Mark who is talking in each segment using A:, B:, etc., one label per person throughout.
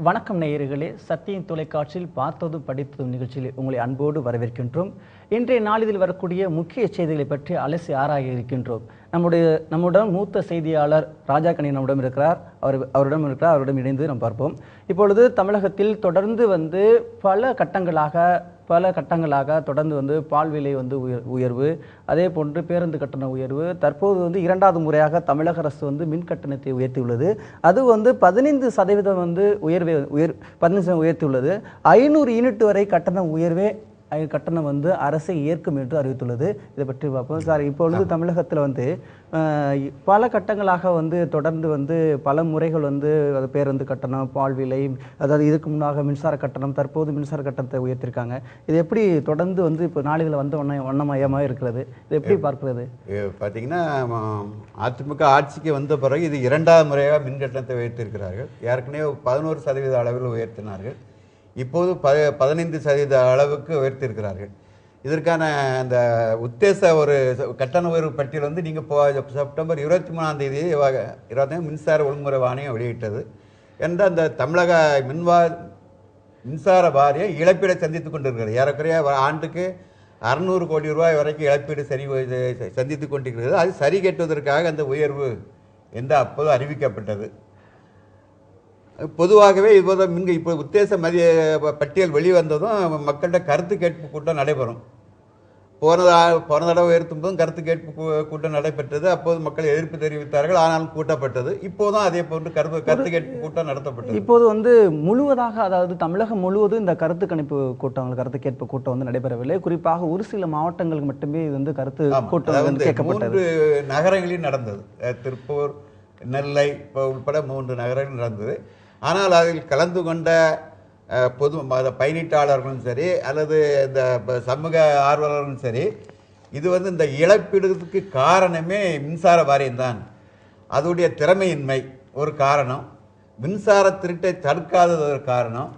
A: வணக்கம் நேயர்களே, சத்தியம் தொலைக்காட்சியில் பார்த்ததும் படித்ததும் நிகழ்ச்சியில் உங்களை அன்போடு வரவேற்கின்றோம். இன்றைய நாளில் வரக்கூடிய முக்கிய செய்திகளை பற்றி அலசி ஆராய இருக்கின்றோம். நம்முடன் மூத்த செய்தியாளர் ராஜாக்கணி நம்மிடம் இருக்கிறார். அவரிடம் இணைந்து நாம் பார்ப்போம். இப்பொழுது தமிழகத்தில் தொடர்ந்து பல கட்டங்களாக தொடர்ந்து பால் விலை உயர்வு, அதே போன்று பேருந்து கட்டண உயர்வு, தற்போது இரண்டாவது முறையாக தமிழக அரசு மின் கட்டணத்தை உயர்த்தியுள்ளது. அது 15% உயர்த்தியுள்ளது. 500 யூனிட் வரை கட்டணம் அரசை ஏற்கும் என்று அறிவித்துள்ளது. இதை பற்றி பார்ப்போம் சார். இப்பொழுது தமிழகத்தில் பல கட்டங்களாக தொடர்ந்து பல முறைகள் பேருந்து கட்டணம், பால் விலை, அதாவது இதுக்கு முன்னாக மின்சார கட்டணம், தற்போது மின்சார கட்டணத்தை உயர்த்திருக்காங்க. இது எப்படி தொடர்ந்து இப்போ நாளில் வண்ணமயமாக இருக்கிறது? இது எப்படி பார்க்கிறது?
B: பார்த்தீங்கன்னா, அதிமுக ஆட்சிக்கு வந்த பிறகு இது இரண்டாவது முறையாக மின் கட்டணத்தை உயர்த்தியிருக்கிறார்கள். ஏற்கனவே 11% அளவில் உயர்த்தினார்கள். இப்போது 15% அளவுக்கு உயர்த்தியிருக்கிறார்கள். இதற்கான அந்த உத்தேச ஒரு கட்டண உயர்வு பட்டியல் நீங்கள் செப்டம்பர் 23ஆம் தேதி மின்சார ஒழுங்குமுறை வாரியம் வெளியிட்டது என்ற அந்த தமிழக மின்சார வாரியம் இழப்பீடை சந்தித்துக் கொண்டிருக்கிறது. ஏறக்குறைய ஆண்டுக்கு 600 கோடி ரூபாய் வரைக்கும் இழப்பீடு சந்தித்துக் கொண்டிருக்கிறது. அது சரி கட்டுவதற்காக அந்த உயர்வு என்று அப்போது அறிவிக்கப்பட்டது. பொதுவாகவே இப்போ உத்தேச மதிய பட்டியல் வெளிவந்ததும் மக்கள்கிட்ட கருத்து கேட்பு கூட்டம் நடைபெறும். போன தடவை உயர்த்தும் போதும் கருத்து கேட்பு கூட்டம் நடைபெற்றது. அப்போது மக்கள் எதிர்ப்பு தெரிவித்தார்கள். ஆனாலும் கூட்டப்பட்டது. இப்போதும் அதே போன்று கருத்து கேட்பு கூட்டம் நடத்தப்பட்டது.
A: இப்போது முழுவதாக, அதாவது தமிழகம் முழுவதும் இந்த கருத்து கேட்பு கூட்டம் நடைபெறவில்லை. குறிப்பாக ஒரு சில மாவட்டங்களுக்கு மட்டுமே இது கருத்து கூட்டம் கேட்கப்பட்டது.
B: 3 நகரங்களில் நடந்தது. திருப்பூர், நெல்லை உட்பட 3 நகரங்கள் நடந்தது. ஆனால் அதில் கலந்து கொண்ட பயணீட்டாளர்களும் சரி, அல்லது இந்த சமூக ஆர்வலர்களும் சரி, இது இந்த இழப்பீடுக்கு காரணமே மின்சார வாரியம்தான். அதோடைய திறமையின்மை ஒரு காரணம், மின்சார திருட்டை தடுக்காதது ஒரு காரணம்,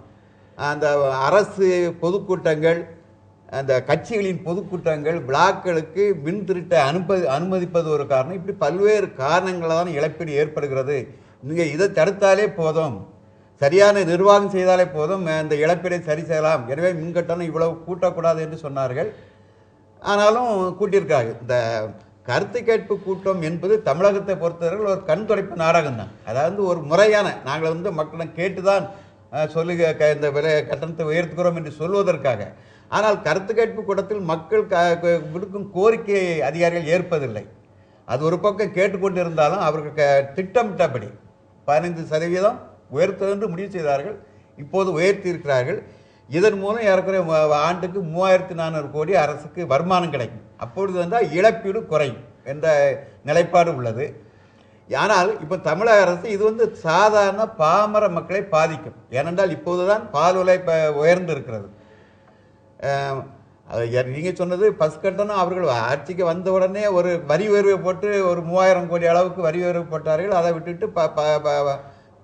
B: அந்த அரசு பொதுக்கூட்டங்கள், அந்த கட்சிகளின் பொதுக்கூட்டங்கள், பிளாக்களுக்கு மின் திருட்டை அனுமதிப்பது ஒரு காரணம். இப்படி பல்வேறு காரணங்களால் தான் இழப்பீடு ஏற்படுகிறது. நீங்கள் இதை தடுத்தாலே போதும், சரியான நிர்வாகம் செய்தாலே போதும், இந்த இழப்பீடை சரி செய்யலாம், எனவே மின்கட்டணம் இவ்வளவு கூட்டக்கூடாது என்று சொன்னார்கள். ஆனாலும் கூட்டியிருக்காங்க. இந்த கருத்து கேட்பு கூட்டம் என்பது தமிழகத்தை பொறுத்தவரை ஒரு கண் துடைப்பு நாடகம் தான். அதாவது ஒரு முறையான, நாங்கள் மக்களிடம் கேட்டுதான் இந்த விலை கட்டணத்தை உயர்த்துகிறோம் என்று சொல்வதற்காக. ஆனால் கருத்து கேட்பு கூட்டத்தில் மக்கள் விடுக்கும் கோரிக்கையை அதிகாரிகள் ஏற்பதில்லை. அது ஒரு பக்கம் கேட்டுக்கொண்டிருந்தாலும் அவர்கள் திட்டமிட்டபடி 15% உயர்த்தது என்று முடிவு செய்தார்கள். இப்போது உயர்த்தி இருக்கிறார்கள். இதன் மூலம் ஏறக்குறைய ஆண்டுக்கு 3400 கோடி அரசுக்கு வருமானம் கிடைக்கும். அப்பொழுது இழப்பீடு குறையும் என்ற நிலைப்பாடு உள்ளது. ஆனால் இப்போ தமிழக அரசு இது சாதாரண பாமர மக்களை பாதிக்கும். ஏனென்றால் இப்போதுதான் பால் விலை உயர்ந்து இருக்கிறது. நீங்கள் சொன்னது பஸ் கட்டணம், அவர்கள் ஆட்சிக்கு வந்த உடனே ஒரு வரி உயர்வை போட்டு ஒரு 3000 கோடி அளவுக்கு வரி உயர்வு போட்டார்கள். அதை விட்டுட்டு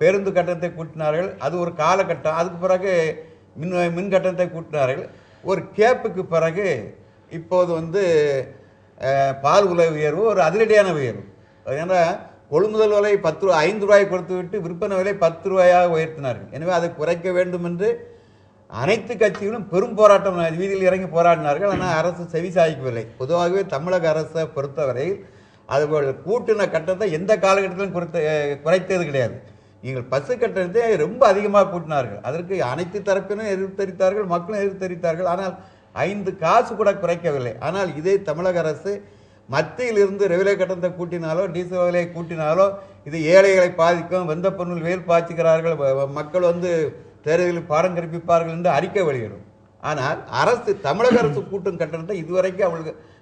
B: பேருந்து கட்டணத்தை கூட்டினார்கள். அது ஒரு காலகட்டம். அதுக்கு பிறகு மின் கட்டணத்தை கூட்டினார்கள். ஒரு கேப்புக்கு பிறகு இப்போது பால் விலை உயர்வு ஒரு அதிரடியான உயர்வு. ஏன்னா கொள்முதல் விலை 5 ரூபாய் கொடுத்து விட்டு விற்பனை விலை 10 ரூபாயாக உயர்த்தினார்கள். எனவே அதை குறைக்க வேண்டும் என்று அனைத்து கட்சிகளும் பெரும் போராட்டம் வீதியில் இறங்கி போராடினார்கள். ஆனால் அரசு செவிசாய்க்கவில்லை. பொதுவாகவே தமிழக அரசை பொறுத்தவரையில் அதுபோல் கூட்டின கட்டணத்தை எந்த காலகட்டத்திலும் குறைத்தது கிடையாது. நீங்கள் பஸ் கட்டணத்தை ரொம்ப அதிகமாக கூட்டினார்கள். அதற்கு அனைத்து தரப்பினரும் எதிர்ப்பு தெரிவித்தார்கள், மக்களும் எதிர்ப்பு தெரிவித்தார்கள். ஆனால் 5 காசு கூட குறைக்கவில்லை. ஆனால் இதே தமிழக அரசு மத்தியில் இருந்து ரெவிலை கட்டணத்தை கூட்டினாலோ டீசல் விலையை கூட்டினாலோ இது ஏழைகளை பாதிக்கும், வெந்த பொருள் வேல் பாய்ச்சுகிறார்கள், மக்கள் தேர்தலில் பாடம் கற்பிப்பார்கள் என்று அறிக்கை வெளியிடும். ஆனால் தமிழக அரசு கூட்டும் கட்டணத்தை இதுவரைக்கும்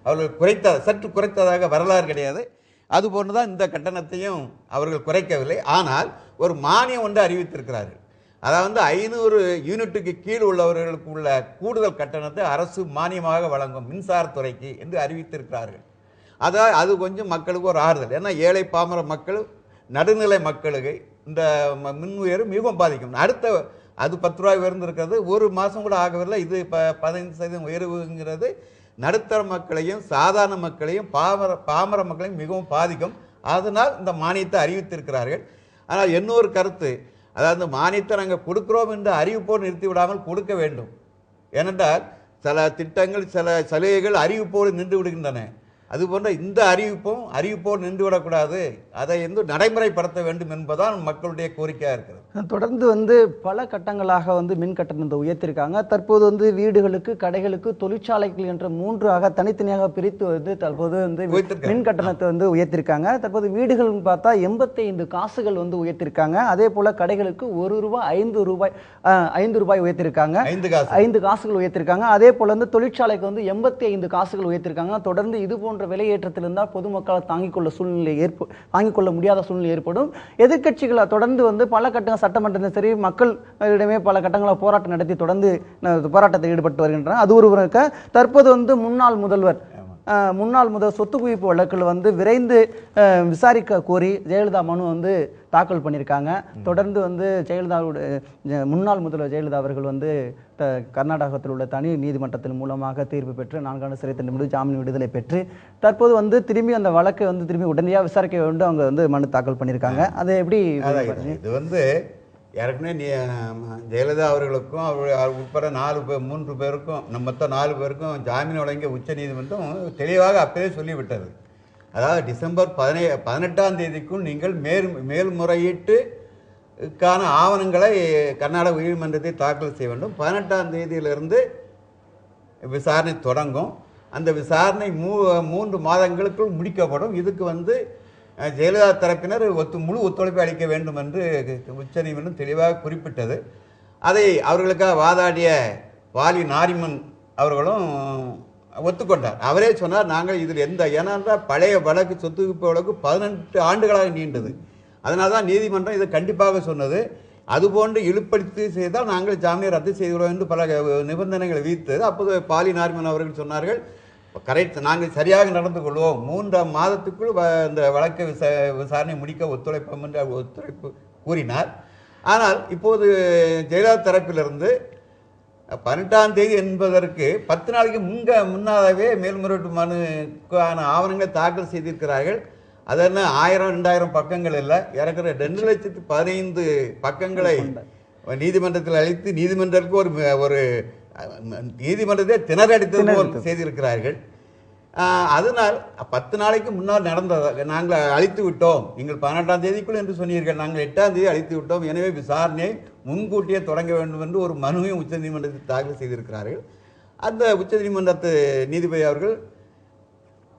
B: அவர்கள் சற்று குறைத்ததாக வரலாறு கிடையாது. அதுபோன்றுதான் இந்த கட்டணத்தையும் அவர்கள் குறைக்கவில்லை. ஆனால் ஒரு மானியம் ஒன்று அறிவித்திருக்கிறார்கள். அதாவது 500 யூனிட்டுக்கு கீழ் உள்ளவர்களுக்கு உள்ள கூடுதல் கட்டணத்தை அரசு மானியமாக வழங்கும் மின்சாரத்துறைக்கு என்று அறிவித்திருக்கிறார்கள். அது கொஞ்சம் மக்களுக்கு ஒரு ஆறுதல். ஏன்னா ஏழை பாமர மக்கள், நடுநிலை மக்களுக்கு இந்த மின் உயர்வு மிகவும் பாதிக்கும். அது 10 ரூபாய் உயர்ந்திருக்கிறது. ஒரு மாதம் கூட ஆகவில்லை. இது 15% உயர்வுங்கிறது நடுத்தர மக்களையும் சாதாரண மக்களையும் பாமர மக்களையும் மிகவும் பாதிக்கும். அதனால் இந்த மானியத்தை அறிவித்திருக்கிறார்கள். ஆனால் இன்னொரு கருத்து, அதாவது மானியத்தை நாங்கள் கொடுக்குறோம் என்று அறிவிப்போடு நிறுத்தி விடாமல் கொடுக்க வேண்டும். ஏனென்றால் சில திட்டங்கள் சில சலுகைகள் அறிவிப்போடு நின்று விடுகின்றன. அதுபோன்ற இந்த அறிவிப்போடு நின்றுவிடக்கூடாது, அதை நடைமுறைப்படுத்த வேண்டும் என்பதுதான் மக்களுடைய கோரிக்கையாக இருக்கிறது.
A: தொடர்ந்து பல கட்டங்களாக மின் கட்டணத்தை உயர்த்திருக்காங்க. தற்போது வீடுகளுக்கு, கடைகளுக்கு, தொழிற்சாலைகள் என்ற 3ஆக தனித்தனியாக பிரித்து தற்போது மின் கட்டணத்தை உயர்த்திருக்காங்க. தற்போது வீடுகள் பார்த்தா 85 காசுகள் உயர்த்திருக்காங்க. அதே போல கடைகளுக்கு ₹1 5 ரூபாய் உயர்த்திருக்காங்க. 5 காசுகள் உயர்த்திருக்காங்க. அதே போல தொழிற்சாலைக்கு 85 காசுகள் உயர்த்திருக்காங்க. தொடர்ந்து இது போன்ற விலையேற்றத்தில் இருந்தால் பொதுமக்கள் தாங்கிக் கொள்ள முடியாத சூழ்நிலை ஏற்படும். எதிர்க்கட்சிகள் தொடர்ந்து பல கட்டங்கள் சட்டமன்றத்தில் சரி மக்களிடமே பல கட்டங்களை போராட்டம் நடத்தி தொடர்ந்து போராட்டத்தில் ஈடுபட்டு வருகின்றனர். அது ஒரு தற்போது முன்னாள் முதல்வர் சொத்து குவிப்பு வழக்கில் விரைந்து விசாரிக்க கோரி ஜெயலலிதா மனு தாக்கல் பண்ணியிருக்காங்க. தொடர்ந்து ஜெயலலிதாவுடைய முன்னாள் முதல்வர் ஜெயலலிதா அவர்கள் கர்நாடகத்தில் உள்ள தனி நீதிமன்றத்தின் மூலமாக தீர்ப்பு பெற்று 4 ஆண்டு சிறை தண்டனை முடிவு ஜாமீன் விடுதலை பெற்று தற்போது திரும்பி அந்த வழக்கை திரும்பி உடனடியாக விசாரிக்க வேண்டும் அவங்க மனு தாக்கல் பண்ணியிருக்காங்க. அதை எப்படி
B: இது ஏற்கனவே ஜெயலலிதா அவர்களுக்கும் அவர் உட்பட 3 பேருக்கும் மொத்தம் 4 பேருக்கும் ஜாமீன் வழங்கிய உச்ச நீதிமன்றம் தெளிவாக அப்பவே சொல்லிவிட்டது. அதாவது டிசம்பர் 18ஆம் தேதிக்குள் நீங்கள் மேல்முறையீட்டுக்கான ஆவணங்களை கர்நாடக உயர்நீதிமன்றத்தை தாக்கல் செய்ய வேண்டும். 18ஆம் தேதியிலிருந்து விசாரணை தொடங்கும். அந்த விசாரணை 3 மாதங்களுக்குள் முடிக்கப்படும். இதுக்கு ஜெயலலிதா தரப்பினர் முழு ஒத்துழைப்பு அளிக்க வேண்டும் என்று உச்சநீதிமன்றம் தெளிவாக குறிப்பிட்டது. அதை அவர்களுக்காக வாதாடிய வாலி நாரிமன் அவர்களும் ஒத்துக்கொண்டார். அவரே சொன்னார், நாங்கள் இதில் ஏனென்றால் பழைய வழக்கு சொத்து குவிப்பு வழக்கு 18 ஆண்டுகளாக நீண்டது. அதனால தான் நீதிமன்றம் இதை கண்டிப்பாக சொன்னது. அதுபோன்று இழுப்படுத்தி செய்தால் நாங்கள் ஜாமீனை ரத்து செய்துவிடுவோம் என்று பல நிபந்தனைகளை விதித்தது. அப்போது பாலி நாரிமன் அவர்கள் சொன்னார்கள், கரெக்ட், நாங்கள் சரியாக நடந்து கொள்வோம், 3 மாதத்துக்குள் இந்த வழக்கை விசாரணை முடிக்க ஒத்துழைப்போம் என்று ஒத்துழைப்பு கூறினார். ஆனால் இப்போது ஜெயலலிதா தரப்பிலிருந்து 18ஆம் தேதி என்பதற்கு 10 நாளைக்கு முன்னாகவே மேல்முறையீட்டு மனுக்கான ஆவணங்களை தாக்கல் செய்திருக்கிறார்கள். அதென்ன 1000-2000 பக்கங்கள் இல்லை, ஏறக்குற 2,15,000 பக்கங்களை நீதிமன்றத்தில் அளித்து நீதிமன்றத்துக்கு ஒரு நீதிமன்றத்தை திணறடித்தது போல் செய்திருக்கிறார்கள். அதனால் 10 நாளைக்கு முன்னால் நடந்தது. நாங்கள் அழித்து விட்டோம், நீங்கள் 18ஆம் தேதிக்குள் என்று சொன்னீர்கள், நாங்கள் 8ஆம் தேதி அழித்து விட்டோம், எனவே விசாரணையை முன்கூட்டியே தொடங்க வேண்டும் என்று ஒரு மனுவையும் உச்சநீதிமன்றத்தில் தாக்கல் செய்திருக்கிறார்கள். அந்த உச்சநீதிமன்றத்து நீதிபதி அவர்கள்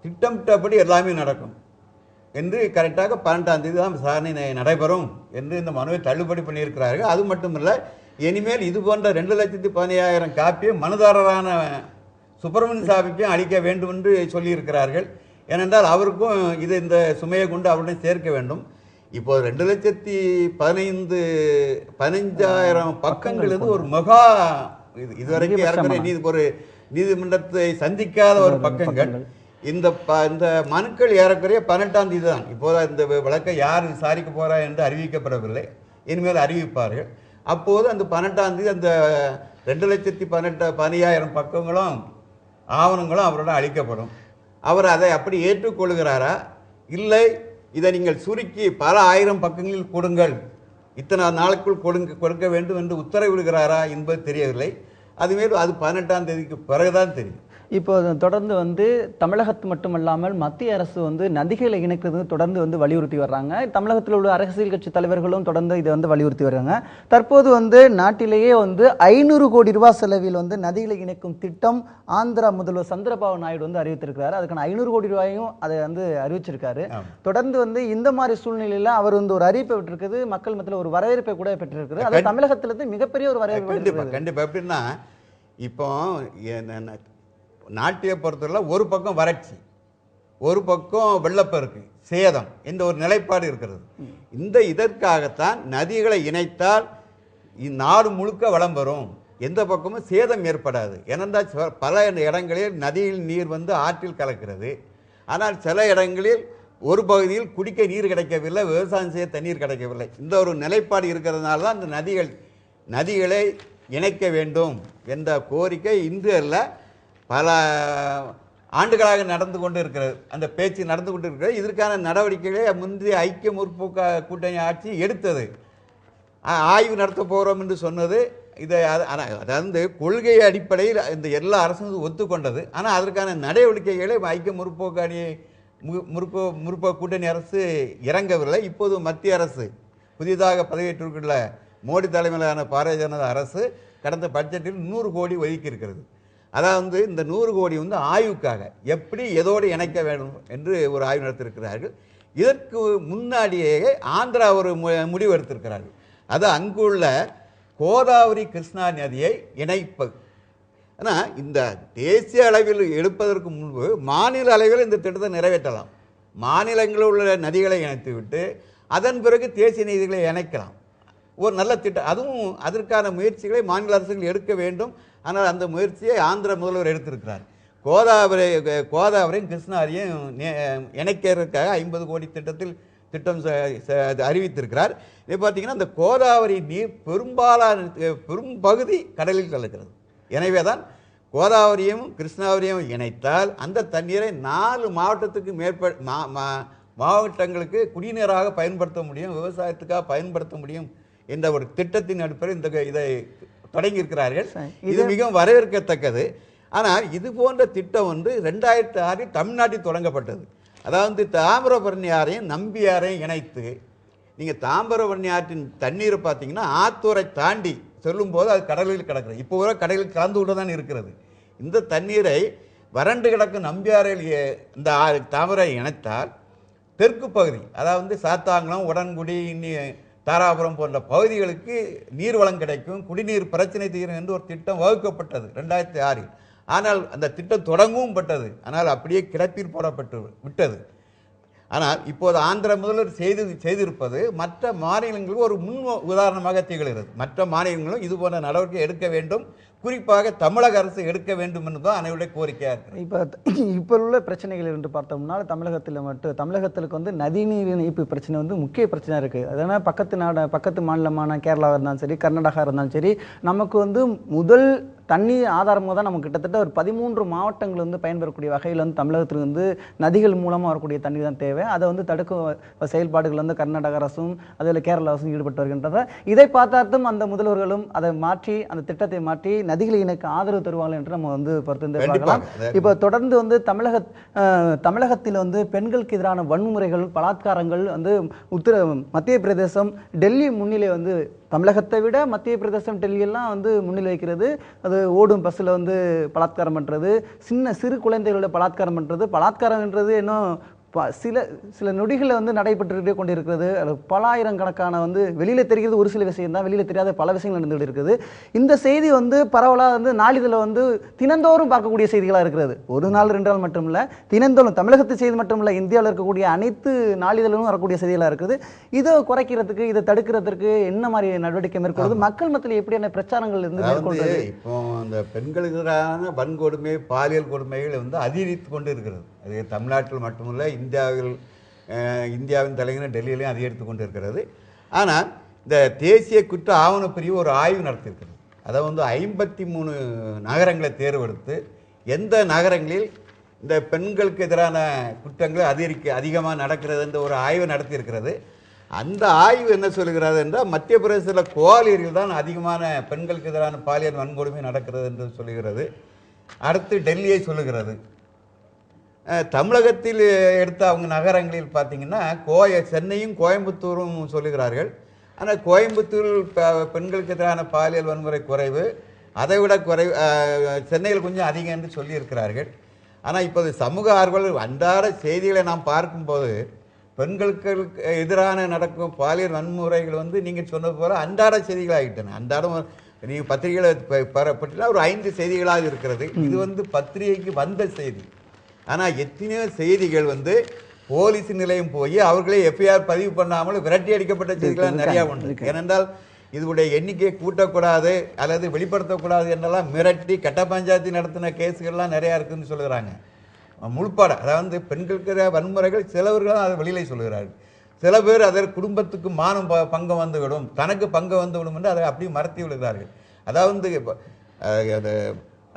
B: திட்டமிட்டபடி எல்லாமே நடக்கும் என்று கரெக்டாக 18ஆம் தேதி தான் விசாரணை நடைபெறும் என்று இந்த மனுவை தள்ளுபடி பண்ணியிருக்கிறார்கள். அது மட்டுமல்ல, இனிமேல் இது போன்ற 2,15,000 காப்பியை மனுதாரரான சுப்பிரமணிய சாமிக்கும் அளிக்க வேண்டும் என்று சொல்லியிருக்கிறார்கள். ஏனென்றால் அவருக்கும் இந்த சுமையை கொண்டு அவருடன் சேர்க்க வேண்டும். இப்போது 2,15,000 பக்கங்கள் ஒரு மகா இதுவரைக்கும் ஒரு நீதிமன்றத்தை சந்திக்காத ஒரு பக்கங்கள். இந்த மனுக்கள் ஏறக்குறைய 18ஆம் தேதி தான். இப்போது இந்த வழக்கை யார் விசாரிக்க போறா என்று அறிவிக்கப்படவில்லை, இனிமேல் அறிவிப்பார்கள். அப்போது அந்த 18ஆம் தேதி அந்த 2,15,000 பக்கங்களும் ஆவணங்களும் அவருடன் அளிக்கப்படும். அவர் அதை அப்படி ஏற்றுக்கொள்கிறாரா, இல்லை இதை நீங்கள் சுருக்கி பல 1000 பக்கங்களில் கொடுங்கள், இத்தனை நாளுக்குள் கொடுக்க வேண்டும் என்று உத்தரவிடுகிறாரா என்பது தெரியவில்லை. அதுமேலும் அது 18ஆம் தேதிக்கு பிறகுதான் தெரியும்.
A: இப்போ தொடர்ந்து தமிழகத்து மட்டுமல்லாமல் மத்திய அரசு நதிகளை இணைக்கிறது தொடர்ந்து வலியுறுத்தி வர்றாங்க. தமிழகத்தில் உள்ள அரசியல் கட்சி தலைவர்களும் தொடர்ந்து இதை வலியுறுத்தி வர்றாங்க. தற்போது நாட்டிலேயே 500 கோடி ரூபாய் செலவில் நதிகளை இணைக்கும் திட்டம் ஆந்திரா முதல்வர் சந்திரபாபு நாயுடு அறிவித்திருக்கிறார். அதுக்கான 500 கோடி ரூபாயும் அதை அறிவிச்சிருக்காரு. தொடர்ந்து இந்த மாதிரி சூழ்நிலையில அவர் ஒரு அறிவிப்பை விட்டிருக்குது, மக்கள் மத்தியில் ஒரு வரவேற்பை கூட பெற்றிருக்கிறது. அது தமிழகத்திலிருந்து மிகப்பெரிய ஒரு வரவேற்பு.
B: கண்டிப்பா எப்படின்னா, இப்போ நாட்டிய பொறுத்தவரை ஒரு பக்கம் வறட்சி, ஒரு பக்கம் வெள்ளப்பெருக்கு, சேதம் என்ற ஒரு நிலைப்பாடு இருக்கிறது. இதற்காகத்தான் நதிகளை இணைத்தால் நாடு முழுக்க வளம் வரும், எந்த பக்கமும் சேதம் ஏற்படாது. ஏனென்றால் பல இடங்களில் நதியில் நீர் ஆற்றில் கலக்கிறது. ஆனால் சில இடங்களில் ஒரு பகுதியில் குடிக்க நீர் கிடைக்கவில்லை, விவசாயம் செய்ய தண்ணீர் கிடைக்கவில்லை. இந்த ஒரு நிலைப்பாடு இருக்கிறதுனால தான் இந்த நதிகளை இணைக்க வேண்டும் என்ற கோரிக்கை இன்று அல்ல, பல ஆண்டுகளாக நடந்து கொண்டு இருக்கிறது. அந்த பேச்சு நடந்து கொண்டு இருக்கிறது. இதற்கான நடவடிக்கைகளை முந்தைய ஐக்கிய முற்போக்கு கூட்டணி ஆட்சி எடுத்தது. ஆய்வு நடத்த போகிறோம் என்று சொன்னது. இதை அதாவது கொள்கை அடிப்படையில் இந்த எல்லா அரசும் ஒத்துக்கொண்டது. ஆனால் அதற்கான நடவடிக்கைகளை ஐக்கிய முற்போக்கு கூட்டணி அரசு இறங்கவில்லை. இப்போது மத்திய அரசு புதிதாக பதவியேற்றுள்ள மோடி தலைமையிலான பாரதிய ஜனதா அரசு கடந்த பட்ஜெட்டில் 100 கோடி ஒதுக்கி இருக்கிறது. அதாவது இந்த 100 கோடி வந்து ஆய்வுக்காக எப்படி எதோடு இணைக்க வேண்டும் என்று ஒரு ஆய்வு நடத்தியிருக்கிறார்கள். இதற்கு முன்னாடியே ஆந்திரா ஒரு முடிவு எடுத்திருக்கிறார்கள். அது அங்குள்ள கோதாவரி கிருஷ்ணா நதியை இணைப்பது. ஆனால் இந்த தேசிய அளவில் எடுப்பதற்கு முன்பு மாநில அளவில் இந்த திட்டத்தை நிறைவேற்றலாம். மாநிலங்களில் உள்ள நதிகளை இணைத்துவிட்டு அதன் பிறகு தேசிய நதிகளை இணைக்கலாம். ஒரு நல்ல திட்டம். அதுவும் அதற்கான முயற்சிகளை மாநில அரசுகள் எடுக்க வேண்டும். ஆனால் அந்த முயற்சியை ஆந்திர முதல்வர் எடுத்திருக்கிறார். கோதாவரியும் கிருஷ்ணாவையும் இணைக்கிறதுக்காக 50 கோடி திட்டம் அறிவித்திருக்கிறார். இது பார்த்தீங்கன்னா இந்த கோதாவரி நீர் பெரும் பகுதி கடலில் கலக்கிறது. எனவே தான் கோதாவரியும் கிருஷ்ணாவரியும் இணைத்தால் அந்த தண்ணீரை 4 மாவட்டத்துக்கு மாவட்டங்களுக்கு குடிநீராக பயன்படுத்த முடியும், விவசாயத்துக்காக பயன்படுத்த முடியும் என்ற ஒரு திட்டத்தின் அடிப்படையில் இதை தொடங்கியிருக்கிறார்கள். இது மிகவும் வரவேற்கத்தக்கது. ஆனால் இது போன்ற திட்டம் 2006 தமிழ்நாட்டில் தொடங்கப்பட்டது. அதாவது தாமிரபரணி ஆறையும் நம்பியாரையும் இணைத்து நீங்கள் தாமிரபரணி ஆற்றின் தண்ணீரை பார்த்தீங்கன்னா ஆத்தூரை தாண்டி சொல்லும்போது அது கடலில் கிடக்கிறது. இப்போ கூட கடலில் கலந்து விட்டு தான் இருக்கிறது. இந்த தண்ணீரை வறண்டு கிடக்கும் நம்பியாரில் இந்த தாமிரை இணைத்தால் தெற்கு பகுதி, அதாவது சாத்தாங்குளம், உடன்குடி, தாராபுரம் போன்ற பகுதிகளுக்கு நீர்வளம் கிடைக்கும், குடிநீர் பிரச்சனை தீரும் என்று ஒரு திட்டம் வகுக்கப்பட்டது 2006. ஆனால் அந்த திட்டம் தொடங்கவும் பட்டது. ஆனால் அப்படியே கிடப்பில் போடப்பட்டு விட்டது. ஆனால் இப்போது ஆந்திர முதல்வர் செய்திருப்பது மற்ற மாநிலங்களுக்கு ஒரு முன் உதாரணமாக திகழ்கிறது. மற்ற மாநிலங்களும் இது போன்ற நடவடிக்கை எடுக்க வேண்டும், குறிப்பாக தமிழக அரசு எடுக்க வேண்டும் என்பதுதான் அனைவருடைய கோரிக்கையாக இருக்குது.
A: இப்போ உள்ள பிரச்சனைகள் என்று பார்த்தோம்னா தமிழகத்திற்கு நதிநீர் இணைப்பு பிரச்சனை முக்கிய பிரச்சனையாக இருக்குது. அதனால் பக்கத்து மாநிலமான கேரளாவாக இருந்தாலும் சரி, கர்நாடகா இருந்தாலும் சரி, நமக்கு முதல் தண்ணீர் ஆதாரமாக தான் நமக்கு கிட்டத்தட்ட ஒரு 13 மாவட்டங்கள் பயன்பெறக்கூடிய வகையில் தமிழகத்திற்கு நதிகள் மூலமாக வரக்கூடிய தண்ணீர் தான் தேவை. அதை தடுக்கும் செயல்பாடுகள் கர்நாடக அரசும் அதில் கேரள அரசும் ஈடுபட்டு வருகின்றன. இதை பார்த்தாலும் அந்த முதல்வர்களும் அதை மாற்றி, அந்த திட்டத்தை மாற்றி நதிகளை இணைக்க ஆதரவு தருவார்கள் என்று நம்ம பொறுத்து பார்க்கலாம். இப்போ தொடர்ந்து தமிழகத்தில் பெண்களுக்கு எதிரான வன்முறைகள், பலாத்காரங்கள் மத்திய பிரதேசம், டெல்லி முன்னிலை தமிழகத்தை விட மத்திய பிரதேசம், டெல்லியெல்லாம் முன்னிலை வைக்கிறது. அது ஓடும் பஸ்ஸில் பலாத்காரம் பண்ணுறது, சிறு குழந்தைகளோட பலாத்காரம் பண்ணுறது, பலாத்காரம்ன்றது இன்னும் சில நொடிகளில் நடைபெற்று கொண்டிருக்கிறது. பல ஆயிரக்கணக்கான வெளியில் தெரிகிறது ஒரு சில விஷயம் தான், வெளியில் தெரியாத பல விஷயங்கள் நடந்துகிட்டு இருக்குது. இந்த செய்தி பரவலாக நாளிதழில் தினந்தோறும் பார்க்கக்கூடிய செய்திகளாக இருக்கிறது. ஒரு நாள் 2 நாள் மட்டும் இல்லை, தினந்தோறும் தமிழகத்து செய்தி மட்டும் இல்லை, இந்தியாவில் இருக்கக்கூடிய அனைத்து நாளிதழும் வரக்கூடிய செய்திகளாக இருக்குது. இதை குறைக்கிறதுக்கு, இதை தடுக்கிறதுக்கு என்ன மாதிரி நடவடிக்கை மேற்கொள்வது, மக்கள் மத்தியில் எப்படியான பிரச்சாரங்கள் மேற்கொள்வது?
B: இப்போ இந்த பெண்களுக்கு எதிரான வன்கொடுமை, பாலியல் கொடுமைகள் அதிகரித்து கொண்டு இருக்கிறது. அது தமிழ்நாட்டில் மட்டுமல்ல, இந்தியாவின் தலைநகர் டெல்லியிலையும் அதிகரித்து கொண்டு இருக்கிறது. ஆனால் இந்த தேசிய குற்ற ஆவணப்பிரிவு ஒரு ஆய்வு நடத்தியிருக்கிறது. அதை 53 நகரங்களை தேர்வெடுத்து எந்த நகரங்களில் இந்த பெண்களுக்கு எதிரான குற்றங்கள் அதிகமாக நடக்கிறது என்ற ஒரு ஆய்வு நடத்தியிருக்கிறது. அந்த ஆய்வு என்ன சொல்கிறது என்றால், மத்திய பிரதேசத்தில் குவாலியரில் தான் அதிகமான பெண்களுக்கு எதிரான பாலியல் வன்கொடுமை நடக்கிறது என்று சொல்லுகிறது. அடுத்து டெல்லியை சொல்லுகிறது. தமிழகத்தில் எடுத்த அவங்க நகரங்களில் பார்த்தீங்கன்னா சென்னையும் கோயம்புத்தூரும் சொல்லுகிறார்கள். ஆனால் கோயம்புத்தூரில் பெண்களுக்கு எதிரான பாலியல் வன்முறை குறைவு, அதை விட சென்னையில் கொஞ்சம் அதிகம் என்று சொல்லியிருக்கிறார்கள். ஆனால் இப்போது சமூக ஆர்வலர்கள் அன்றாட செய்திகளை நாம் பார்க்கும்போது பெண்களுக்கு எதிரான நடக்கும் பாலியல் வன்முறைகள் நீங்கள் சொன்னது போல அன்றாட செய்திகளாகிட்டன. அன்றாடம் நீங்கள் பத்திரிகைகளை பற்றினா ஒரு 5 செய்திகளாக இருக்கிறது. இது பத்திரிகைக்கு வந்த செய்தி. ஆனால் எத்தனையோ செய்திகள் போலீஸ் நிலையம் போய் அவர்களே எஃப்ஐஆர் பதிவு பண்ணாமல் விரட்டி அடிக்கப்பட்ட செய்திகள் நிறையா உண்டு. ஏனென்றால் இதனுடைய எண்ணிக்கையை கூட்டக்கூடாது அல்லது வெளிப்படுத்தக்கூடாது என்றெல்லாம் மிரட்டி கட்ட பஞ்சாயத்து நடத்தின கேஸுகள்லாம் நிறையா இருக்குதுன்னு சொல்லுகிறாங்க. முழுப்பாடு அதாவது பெண்களுக்கு வன்முறைகள் சிலவர்களும் அதை வெளியில் சொல்லுகிறார்கள். சில பேர் அதற்கு குடும்பத்துக்கு மானம் பங்கம் வந்துவிடும், தனக்கு பங்கு வந்துவிடும் என்று அதை அப்படியே மறைத்து விடுகிறார்கள். அதாவது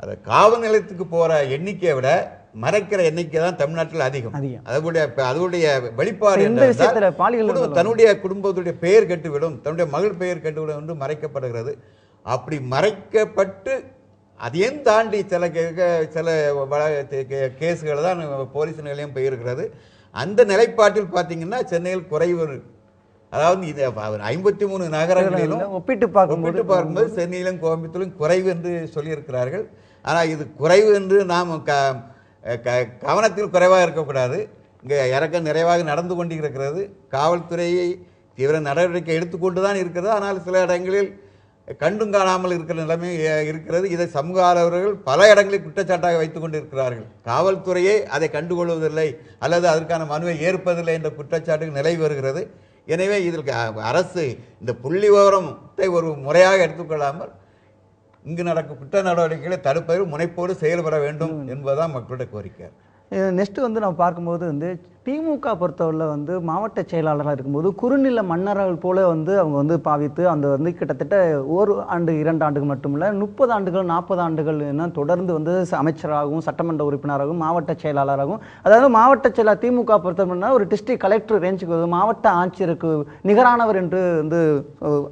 B: அதை காவல் நிலையத்துக்கு போகிற எண்ணிக்கையை விட மறைக்கிற எண்ணிக்கை தான் தமிழ்நாட்டில் அதிகம்.
A: அதிகம்.
B: அதனுடைய வெளிப்பாடு
A: இந்த விஷயத்துல பாலியல்
B: தன்னுடைய குடும்பத்துடைய பெயர் கெட்டுவிடும், தன்னுடைய மகள் பெயர் கெட்டுவிடும் என்று மறைக்கப்படுகிறது. அப்படி மறைக்கப்பட்டு அதையும் தாண்டி சில கேஸுகள் தான் போலீஸ் நிலையம் போயிருக்கிறது. அந்த நிலைப்பாட்டில் பார்த்தீங்கன்னா சென்னையில் குறைவு. அதாவது இது 53 நகரங்களிலும் ஒப்பிட்டு பார்க்கும்போது சென்னையிலும் கோயம்புத்தூரிலும் குறைவு என்று சொல்லியிருக்கிறார்கள். ஆனால் இது குறைவு என்று நாம் கவனத்தில் குறைவாக இருக்கக்கூடாது. இங்கே இறக்க நிறைவாக நடந்து கொண்டிருக்கிறது. காவல்துறையை தீவிர நடவடிக்கை எடுத்துக்கொண்டு தான் இருக்கிறது. ஆனால் சில இடங்களில் கண்டும் காணாமல் இருக்கிற நிலைமை இருக்கிறது. இதை சமூக ஆர்வலர்கள் பல இடங்களில் குற்றச்சாட்டாக வைத்துக் கொண்டிருக்கிறார்கள். காவல்துறையே அதை கண்டுகொள்வதில்லை அல்லது அதற்கான மனுவை ஏற்பதில்லை என்ற குற்றச்சாட்டுகள் நிலவி வருகிறது. எனவே இதற்கு அரசு இந்த புள்ளி விவரத்தை ஒரு முறையாக எடுத்துக்கொள்ளாமல் இங்கு நடக்கும் குற்ற நடவடிக்கைகளை தடுப்பதில் முனைப்போடு செயல்பட வேண்டும் என்பதுதான் மக்களுடைய கோரிக்கை.
A: நெக்ஸ்ட் வந்து நம்ம பார்க்கும்போது வந்து திமுக பொறுத்தவரையில் வந்து மாவட்ட செயலாளராக இருக்கும்போது குறுநில மன்னர்கள் போல வந்து அவங்க வந்து பாவித்து அந்த வந்து கிட்டத்தட்ட 1 ஆண்டு 2 ஆண்டுகள் மட்டும் இல்லை 30 ஆண்டுகள் 40 ஆண்டுகள் என்ன தொடர்ந்து வந்து அமைச்சராகவும் சட்டமன்ற உறுப்பினராகவும் மாவட்ட செயலாளராகவும், அதாவது மாவட்ட செயலாளர் திமுக பொறுத்தவரைனா ஒரு டிஸ்ட்ரிக்ட் கலெக்டர் ரேஞ்சுக்கு மாவட்ட ஆட்சியருக்கு நிகரானவர் என்று வந்து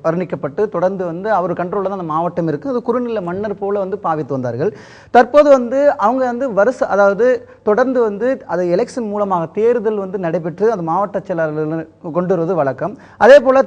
A: வர்ணிக்கப்பட்டு தொடர்ந்து வந்து அவர் கண்ட்ரோலில் தான் அந்த மாவட்டம் இருக்குது. அது குறுநில மன்னர் போல வந்து பாவித்து வந்தார்கள். தற்போது வந்து அவங்க வந்து அதாவது தொடர்ந்து வந்து அது எலெக்ஷன் மூலமாக தேர்தல் வந்து நடைபெற்று அது மாவட்ட செயலாளர்கள் கொண்டு வருவது வழக்கம். அதே போல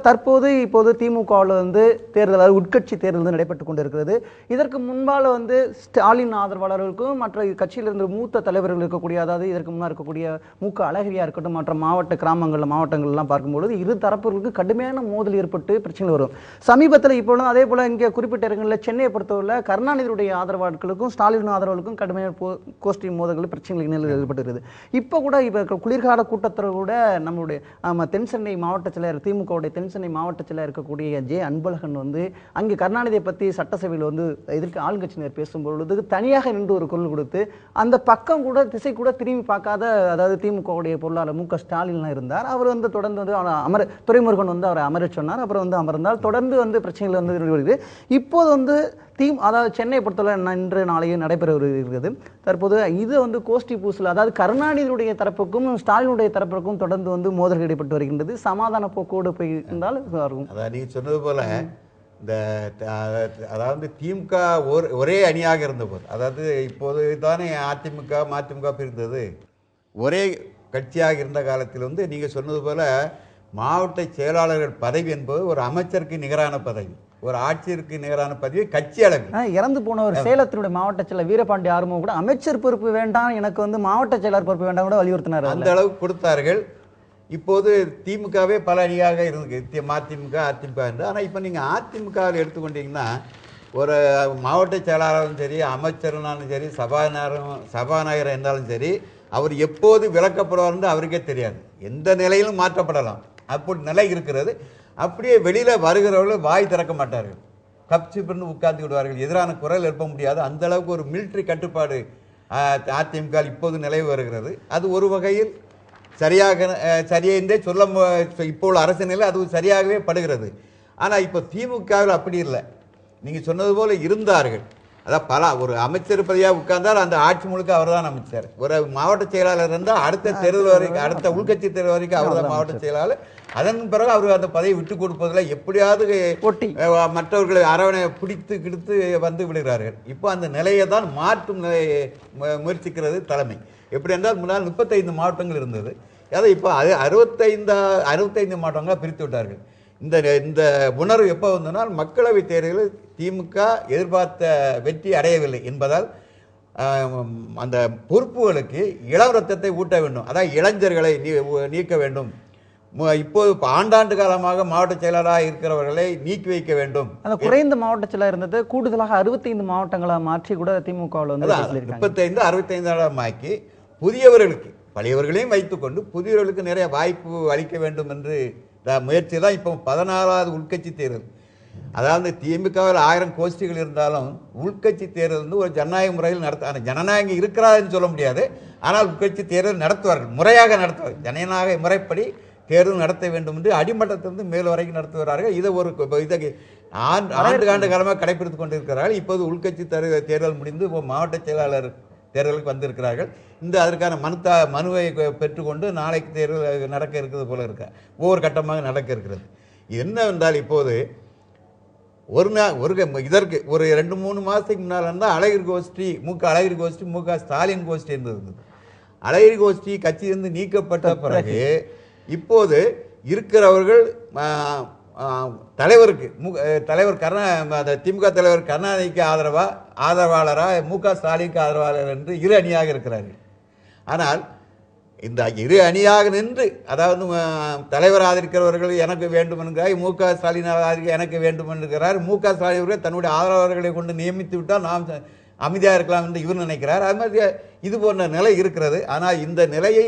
A: இப்போது திமுகவில் வந்து தேர்தல் உட்கட்சி தேர்தல் நடைபெற்றுக் கொண்டிருக்கிறது. இதற்கு முன்பால வந்து ஸ்டாலின் ஆதரவாளர்களுக்கும் மற்ற கட்சியிலிருந்து மூத்த தலைவர்கள் இருக்கக்கூடிய, அதாவது இதற்கு முன்னால் இருக்கக்கூடிய மூக்க அழகிரியா இருக்கட்டும், மற்ற மாவட்டங்கள்லாம் பார்க்கும்பொழுது இரு தரப்புகளுக்கு கடுமையான மோதல் ஏற்பட்டு பிரச்சனை வரும். சமீபத்தில் இப்பொழுது அதே போல இங்கே குறிப்பிட்ட இடங்களில் சென்னையை பொறுத்தவரை கருணாநிதியுடைய ஆதரவாளர்களுக்கும் ஸ்டாலின் ஆதரவாளர்களுக்கும் கடுமையான கோஷ்டி மோதல்கள் பிரச்சனைகள் ஏற்பட்டிருக்கிறது. இப்போ கூட குளிர்கால கூட்டத்தில் கூட நம்மளுடைய தென் சென்னை மாவட்ட செயலர் திமுகவுடைய தென் சென்னை மாவட்ட செயலர் இருக்கக்கூடிய ஜே அன்பழகன் வந்து அங்கே கருணாநிதியை பற்றி சட்டசபையில் வந்து எதிர்க்கு ஆளுங்கட்சியினர் பேசும்பொழுது தனியாக நின்று ஒரு குரல் கொடுத்து அந்த பக்கம் கூட திசை கூட திரும்பி பார்க்காத, அதாவது திமுகவுடைய பொருளாளர் மு க ஸ்டாலின்லாம் இருந்தார். அவர் வந்து தொடர்ந்து வந்து துரைமுருகன் வந்து அவரை அமர சொன்னார். அப்புறம் வந்து அமர்ந்தால் தொடர்ந்து வந்து பிரச்சனைகள் வந்து வருகிறது. இப்போது வந்து அதாவது சென்னை பொறுத்தவரை இன்று நாளையும் நடைபெற இருக்கிறது. தற்போது இது வந்து கோஷ்டி பூசல், அதாவது கருணாநிதியுடைய தரப்புக்கும் ஸ்டாலினுடைய தரப்புக்கும் தொடர்ந்து வந்து மோதல்கள் ஏற்பட்டு வருகின்றது. சமாதான போக்கோடு போய் இருந்தால் இருக்கும்.
B: அதான் நீங்க சொன்னது போல இந்த அதாவது திமுக ஒரே அணியாக இருந்தபோது, அதாவது இப்போது தானே அதிமுக மதிமுக பிரிந்தது, ஒரே கட்சியாக இருந்த காலத்தில் வந்து நீங்க சொன்னது போல மாவட்ட செயலாளர்கள் பதவி என்பது ஒரு அமைச்சருக்கு நிகரான பதவி, ஒரு ஆட்சியருக்கு நிகரான பதவி கட்சி அளவில்.
A: இறந்து போன ஒரு சேலத்தினுடைய மாவட்ட செயலர் வீரபாண்டி ஆறுமுகம் கூட அமைச்சர் பொறுப்பு வேண்டாம், எனக்கு வந்து மாவட்ட செயலாளர் பொறுப்பு வேண்டாம் கூட வலியுறுத்தினார்.
B: அந்த அளவுக்கு கொடுத்தார்கள். இப்போது திமுகவே பல அணியாக இருக்கு, மதிமுக அதிமுக என்று. ஆனால் இப்போ நீங்கள் அதிமுகவில் எடுத்துக்கொண்டீங்கன்னா ஒரு மாவட்ட செயலாளரும் சரி, அமைச்சர்னாலும் சரி, சபாநாயகர் என்றாலும் சரி, அவர் எப்போது விலக்கப்படுவார் என்று அவருக்கே தெரியாது. எந்த நிலையிலும் மாற்றப்படலாம், அப்படி நிலை இருக்கிறது. அப்படியே வெளியில் வருகிறவர்கள் வாய் திறக்க மாட்டார்கள், கப்சிப்புன்னு உட்கார்ந்து விடுவார்கள், எதிரான குரல் எழுப்ப முடியாது. அந்த அளவுக்கு ஒரு மிலிட்ரி கட்டுப்பாடு அதிமுக இப்போது நிலவு வருகிறது. அது ஒரு வகையில் சரியென்றே சொல்ல இப்போ அரசு நிலை அது சரியாகவே படுகிறது. ஆனால் இப்போ திமுகவில் அப்படி இல்லை. நீங்கள் சொன்னது போல இருந்தார்கள், அதான் ஒரு அமைச்சர் பதவியாக உட்கார்ந்தால் அந்த ஆட்சி முழுக்க அவர் தான் அமைச்சர். ஒரு மாவட்ட செயலாளர் இருந்தால் அடுத்த தேர்தல் வரைக்கும், அடுத்த உள்கட்சி தேர்தல் வரைக்கும் அவர் தான் மாவட்ட செயலாளர். அதன் பிறகு அவர் அந்த பதவி விட்டு கொடுப்பதில் எப்படியாவது மற்றவர்களை அரவணை பிடித்து கிடுத்து வந்து விடுகிறார்கள். இப்போ அந்த நிலையை தான் மாற்றும் முயற்சிக்கிறது தலைமை. எப்படி என்றால் முன்னால் 35 மாவட்டங்கள் இருந்தது, அதை இப்போ 65 மாவட்டங்களாக பிரித்து விட்டார்கள். இந்த உணர்வு எப்போ வந்தனால் மக்களவைத் தேர்தலில் திமுக எதிர்பார்த்த வெற்றி அடையவில்லை என்பதால் அந்த பொறுப்புகளுக்கு இளம் ரத்தத்தை ஊட்ட வேண்டும், அதாவது இளைஞர்களை நீக்க வேண்டும். இப்போது ஆண்டாண்டு காலமாக மாவட்ட செயலராக இருக்கிறவர்களை நீக்கி வைக்க வேண்டும்.
A: அந்த குறைந்த மாவட்ட செயலர் இருந்தது கூடுதலாக 65 மாவட்டங்களாக மாற்றி கூட திமுகவில் வந்து
B: 35 65 ஆக்கி புதியவர்களுக்கு பழையவர்களையும் வைத்துக்கொண்டு புதியவர்களுக்கு நிறைய வாய்ப்பு அளிக்க வேண்டும் என்று முயற்சி தான். இப்போ 14வது உள்கட்சி தேர்தல். அதாவது திமுகவில் 1000 கோஷ்டிகள் இருந்தாலும் உள்கட்சி தேர்தல் வந்து ஒரு ஜனநாயக முறையில் நடத்த, ஜனநாயகம் இருக்கிறாருன்னு சொல்ல முடியாது, ஆனால் உள்கட்சி தேர்தல் நடத்துவார்கள், முறையாக நடத்துவார்கள். ஜனநாயக முறைப்படி தேர்தல் நடத்த வேண்டும் என்று அடிமட்டத்திலிருந்து மேல் வரைக்கும் நடத்துகிறார்கள். இதை ஆண்டு காலமாக கடைபிடித்துக் கொண்டிருக்கிறார்கள். இப்போது உள்கட்சி தேர்தல் முடிந்து மாவட்ட செயலாளர் தேர்தலுக்கு வந்திருக்கிறார்கள். அதற்கான மனுவை பெற்றுக்கொண்டு நாளைக்கு தேர்தல் நடக்க இருக்கிறது போல இருக்க ஒவ்வொரு கட்டமாக நடக்க இருக்கிறது. என்னவென்றால் இப்போது இதற்கு ஒரு 2-3 மாதத்துக்கு முன்னால் இருந்தால் அழகிரி கோஷ்டி மு.க. ஸ்டாலின் கோஷ்டி இருந்தது. அழகிரி கோஷ்டி கட்சியிலிருந்து நீக்கப்பட்ட பிறகு இப்போது இருக்கிறவர்கள் தலைவர் திமுக தலைவர் கருணாநிதிக்கு ஆதரவாளராக மு.க. ஸ்டாலினுக்கு ஆதரவாளர் என்று இரு அணியாக இருக்கிறார்கள். ஆனால் இந்த இரு அணியாக நின்று, அதாவது தலைவர் ஆதரிக்கிறவர்கள் எனக்கு வேண்டும் என்கிறார், மு.க. ஸ்டாலின் ஆதரிக்க எனக்கு வேண்டும் என்கிறார். மு.க. ஸ்டாலின் அவர்கள் தன்னுடைய ஆதரவாளர்களை கொண்டு நியமித்து விட்டால் நாம் அமைதியாக இருக்கலாம் என்று இவர் நினைக்கிறார். அது மாதிரி இது போன்ற நிலை இருக்கிறது. ஆனால் இந்த நிலையை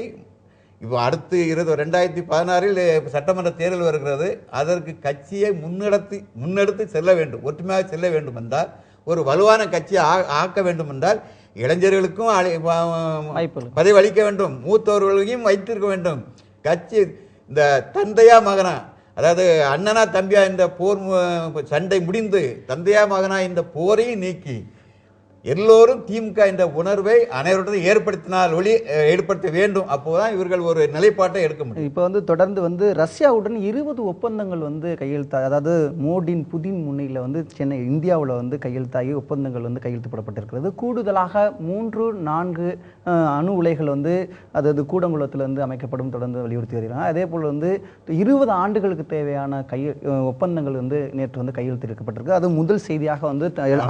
B: இப்போ அடுத்து 2016 சட்டமன்ற தேர்தல் வருகிறது. அதற்கு கட்சியை முன்னெடுத்து செல்ல வேண்டும், ஒற்றுமையாக செல்ல வேண்டும் என்றால், ஒரு வலுவான கட்சியை ஆக்க வேண்டும் என்றால் இளைஞர்களுக்கும் பதவி அளிக்க வேண்டும், மூத்தவர்களையும் வைத்திருக்க வேண்டும். கட்சி இந்த தந்தையா மகனா, அதாவது அண்ணனா தம்பியா இந்த போர் சண்டை முடிந்து தந்தையா மகனா இந்த போரையும் நீக்கி எல்லோரும் திமுக என்ற உணர்வை அனைவருடன் ஏற்படுத்த வேண்டும். அப்போதான் இவர்கள் ஒரு நிலைப்பாட்டை எடுக்க முடியும்.
A: இப்போ தொடர்ந்து ரஷ்யாவுடன் 20 ஒப்பந்தங்கள் கையெழுத்தாக, அதாவது புதின் முன்னிலையில் சென்னை இந்தியாவில் கையெழுத்தாகி ஒப்பந்தங்கள் கையெழுத்து போடப்பட்டிருக்கிறது. கூடுதலாக 3-4 அணு உலைகள் அதாவது கூடங்குளத்தில் அமைக்கப்படும் தொடர்ந்து வலியுறுத்தி வருகிறாங்க. அதே போல் 20 ஆண்டுகளுக்கு தேவையான ஒப்பந்தங்கள் நேற்று கையெழுத்திருக்கப்பட்டிருக்கு. அது முதல் செய்தியாக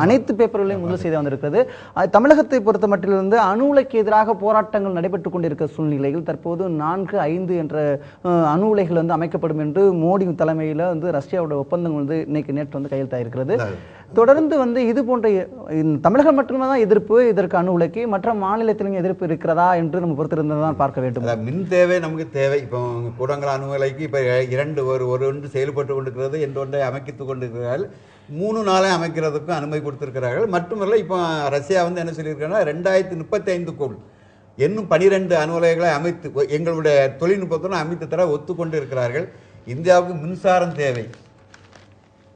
A: அனைத்து பேப்பர்களையும் முதல் செய்தியாக வந்திருக்கு. தமிழகத்தை பொறுத்த மட்டிலிருந்து அணு உலைக்கு எதிராக போராட்டங்கள் நடைபெற்றுக் கொண்டிருக்கிற சூழ்நிலையில் தற்போது 4-5 என்ற அணு உலைகள் அமைக்கப்படும் என்று மோடி தலைமையில் ரஷ்யாவோட ஒப்பந்தம் நேற்று கையெழுத்தாயிருக்கிறது. தொடர்ந்து இது போன்ற தமிழகம் மட்டுமே தான் எதிர்ப்பு இதற்கு அணு உலைக்கு, மற்ற மாநிலத்திலும் எதிர்ப்பு இருக்கிறதா என்று நம்ம பொறுத்திருந்ததான் பார்க்க வேண்டும்.
B: மின் தேவை நமக்கு தேவை. இப்போ கூடங்குளம் அணு உலைக்கு இப்போ ஒன்று செயல்பட்டு கொண்டிருக்கிறது, ஒன்றை அமைத்துக் கொண்டிருக்கிறார்கள். 3-4 அமைக்கிறதுக்கும் அனுமதி கொடுத்திருக்கிறார்கள். மட்டுமல்ல, இப்போ ரஷ்யா என்ன சொல்லியிருக்காங்கன்னா 2035க்குள் இன்னும் 12 அணு உலைகளை அமைத்து எங்களுடைய தொழில்நுட்பத்துடன் அமைத்து தர ஒத்துக்கொண்டு இருக்கிறார்கள். இந்தியாவுக்கு மின்சாரம் தேவை.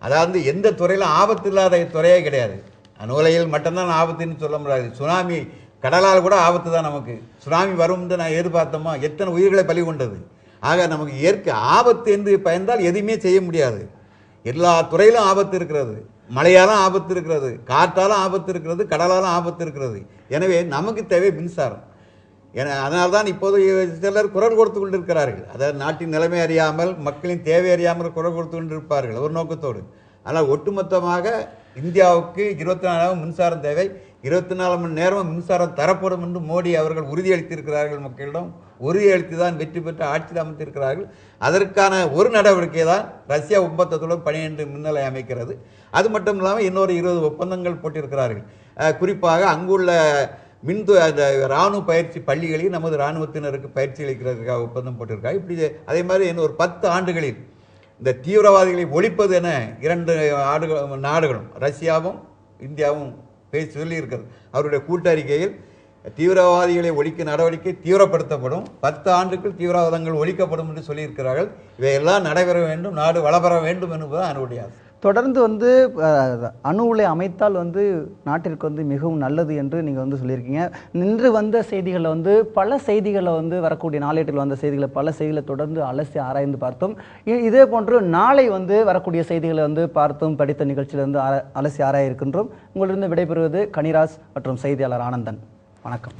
B: அதாவது எந்த துறையிலும் ஆபத்து இல்லாத துறையே கிடையாது. அணு உலையில் மட்டும்தான் ஆபத்துன்னு சொல்ல முடியாது. சுனாமி கடலால் கூட ஆபத்து தான். நமக்கு சுனாமி வரும் என்று நான் எதிர்பார்த்தோமா, எத்தனை உயிர்களை பலி கொண்டது. ஆக நமக்கு இயற்கை ஆபத்து என்று பயந்தால் எதுவுமே செய்ய முடியாது. எல்லா துறையிலும் ஆபத்து இருக்கிறது. மழையாலும் ஆபத்து இருக்கிறது, காற்றாலும் ஆபத்து இருக்கிறது, கடலாலும் ஆபத்து இருக்கிறது. எனவே நமக்கு தேவை மின்சாரம். அதனால்தான் இப்போது சிலர் குரல் கொடுத்து கொண்டிருக்கிறார்கள். அதாவது நாட்டின் நிலைமை அறியாமல், மக்களின் தேவை அறியாமல் குரல் கொடுத்து கொண்டிருப்பார்கள் ஒரு நோக்கத்தோடு. ஆனால் ஒட்டுமொத்தமாக இந்தியாவுக்கு 24 மின்சாரம் தேவை. 24 மணி நேரமும் மின்சாரம் தரப்படும் என்று மோடி அவர்கள் உறுதியளித்திருக்கிறார்கள். மக்களிடம் உறுதியளித்து தான் வெற்றி பெற்று ஆட்சியில் அமைத்திருக்கிறார்கள். அதற்கான ஒரு நடவடிக்கை தான் ரஷ்யா ஒப்பந்தத்துடன் 12 மின்னலை அமைக்கிறது. அது மட்டும் இல்லாமல் இன்னொரு 20 ஒப்பந்தங்கள் போட்டிருக்கிறார்கள். குறிப்பாக அங்குள்ள அந்த இராணுவ பயிற்சி பள்ளிகளில் நமது இராணுவத்தினருக்கு பயிற்சி அளிக்கிறதுக்காக ஒப்பந்தம் போட்டிருக்காங்க. இப்படி அதே மாதிரி இன்னொரு 10 ஆண்டுகளில் இந்த தீவிரவாதிகளை ஒழிப்பது என 2 நாடுகளும் ரஷ்யாவும் இந்தியாவும் பேசி சொல்லியிருக்கிறது. அவருடைய கூட்டறிக்கையில் தீவிரவாதிகளை ஒழிக்க நடவடிக்கை தீவிரப்படுத்தப்படும், 10 ஆண்டுக்குள் தீவிரவாதங்கள் ஒழிக்கப்படும் என்று சொல்லியிருக்கிறார்கள். இவையெல்லாம் நடைபெற வேண்டும், நாடு வளபெற வேண்டும் என்பதுதான் என்னுடைய ஆசை.
A: தொடர்ந்து அணு உலை அமைத்தால் நாட்டிற்கு மிகவும் நல்லது என்று நீங்கள் சொல்லியிருக்கீங்க. நின்று வந்த செய்திகளை பல செய்திகளை வரக்கூடிய நாளேட்டில் வந்த செய்திகளை பல செய்திகளை தொடர்ந்து அலசி ஆராய்ந்து பார்த்தோம். இதே போன்று நாளை வரக்கூடிய செய்திகளை பார்த்தோம், படித்த நிகழ்ச்சியிலிருந்து அலசி ஆராய இருக்கின்றோம். உங்களிடம் விடைபெறுவது கனிராஜ் மற்றும் செய்தியாளர் ஆனந்தன். வணக்கம்.